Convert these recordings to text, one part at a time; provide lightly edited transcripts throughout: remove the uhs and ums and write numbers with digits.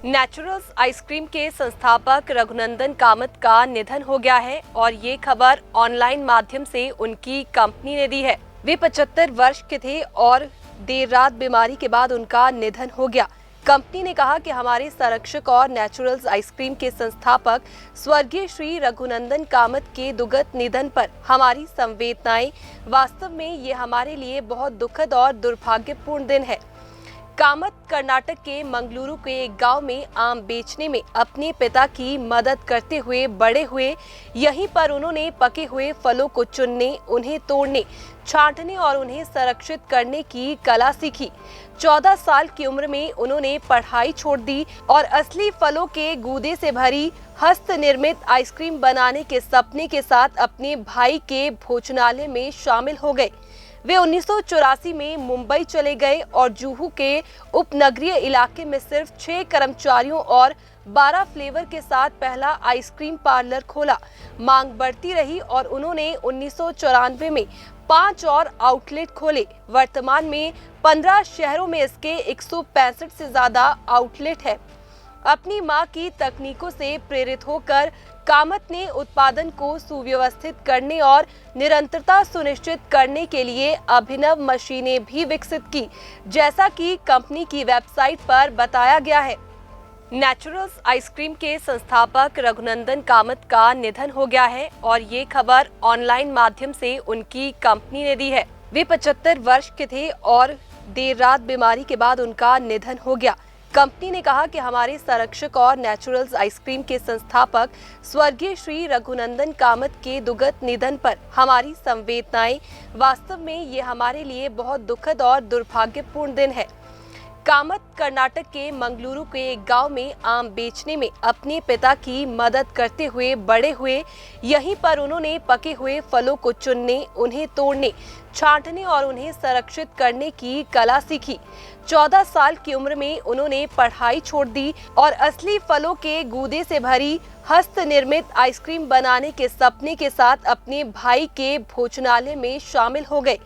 Naturals ice cream के संस्थापक रघुनंदन कामत का निधन हो गया है और ये खबर ऑनलाइन माध्यम से उनकी कंपनी ने दी है। वे 75 वर्ष के थे और देर रात बीमारी के बाद उनका निधन हो गया। कंपनी ने कहा कि हमारे संरक्षक और नेचुरल्स आइसक्रीम के संस्थापक स्वर्गीय श्री रघुनंदन कामत के दुखद निधन पर हमारी संवेदनाएं। वास्तव में ये हमारे लिए बहुत दुखद और दुर्भाग्यपूर्ण दिन है। कामत कर्नाटक के मंगलुरु के एक गांव में आम बेचने में अपने पिता की मदद करते हुए बड़े हुए। यहीं पर उन्होंने पके हुए फलों को चुनने, उन्हें तोड़ने, छांटने और उन्हें संरक्षित करने की कला सीखी। 14 साल की उम्र में उन्होंने पढ़ाई छोड़ दी और असली फलों के गूदे से भरी हस्त निर्मित आइसक्रीम बनाने के सपने के साथ अपने भाई के भोजनालय में शामिल हो गए। वे 1984 में मुंबई चले गए और जुहू के उपनगरीय इलाके में सिर्फ 6 कर्मचारियों और 12 फ्लेवर के साथ पहला आइसक्रीम पार्लर खोला। मांग बढ़ती रही और उन्होंने 1994 में 5 और आउटलेट खोले। वर्तमान में 15 शहरों में इसके 165 से ज्यादा आउटलेट है। अपनी मां की तकनीकों से प्रेरित होकर कामत ने उत्पादन को सुव्यवस्थित करने और निरंतरता सुनिश्चित करने के लिए अभिनव मशीनें भी विकसित की, जैसा कि कंपनी की वेबसाइट पर बताया गया है। नेचुरल्स आइसक्रीम के संस्थापक रघुनंदन कामत का निधन हो गया है और ये खबर ऑनलाइन माध्यम से उनकी कंपनी ने दी है। वे 75 वर्ष के थे और देर रात बीमारी के बाद उनका निधन हो गया। कंपनी ने कहा कि हमारे संरक्षक और नेचुरल्स आइसक्रीम के संस्थापक स्वर्गीय श्री रघुनंदन कामत के दुखद निधन पर हमारी संवेदनाएं। वास्तव में ये हमारे लिए बहुत दुखद और दुर्भाग्यपूर्ण दिन है। कामत कर्नाटक के मंगलुरु के एक गांव में आम बेचने में अपने पिता की मदद करते हुए बड़े हुए। यहीं पर उन्होंने पके हुए फलों को चुनने, उन्हें तोड़ने, छांटने और उन्हें संरक्षित करने की कला सीखी। 14 साल की उम्र में उन्होंने पढ़ाई छोड़ दी और असली फलों के गूदे से भरी हस्त निर्मित आइसक्रीम बनाने के सपने के साथ अपने भाई के भोजनालय में शामिल हो गए।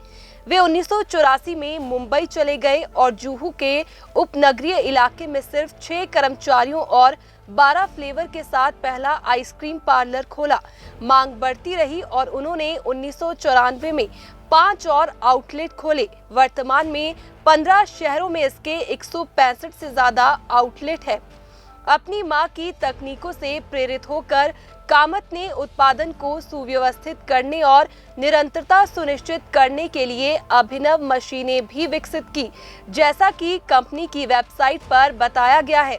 वे 1984 में मुंबई चले गए और जुहू के उपनगरीय इलाके में सिर्फ 6 कर्मचारियों और 12 फ्लेवर के साथ पहला आइसक्रीम पार्लर खोला। मांग बढ़ती रही और उन्होंने 1994 में 5 और आउटलेट खोले। वर्तमान में 15 शहरों में इसके 165 से ज्यादा आउटलेट है। अपनी मां की तकनीकों से प्रेरित होकर कामत ने उत्पादन को सुव्यवस्थित करने और निरंतरता सुनिश्चित करने के लिए अभिनव मशीनें भी विकसित की, जैसा कि कंपनी की वेबसाइट पर बताया गया है।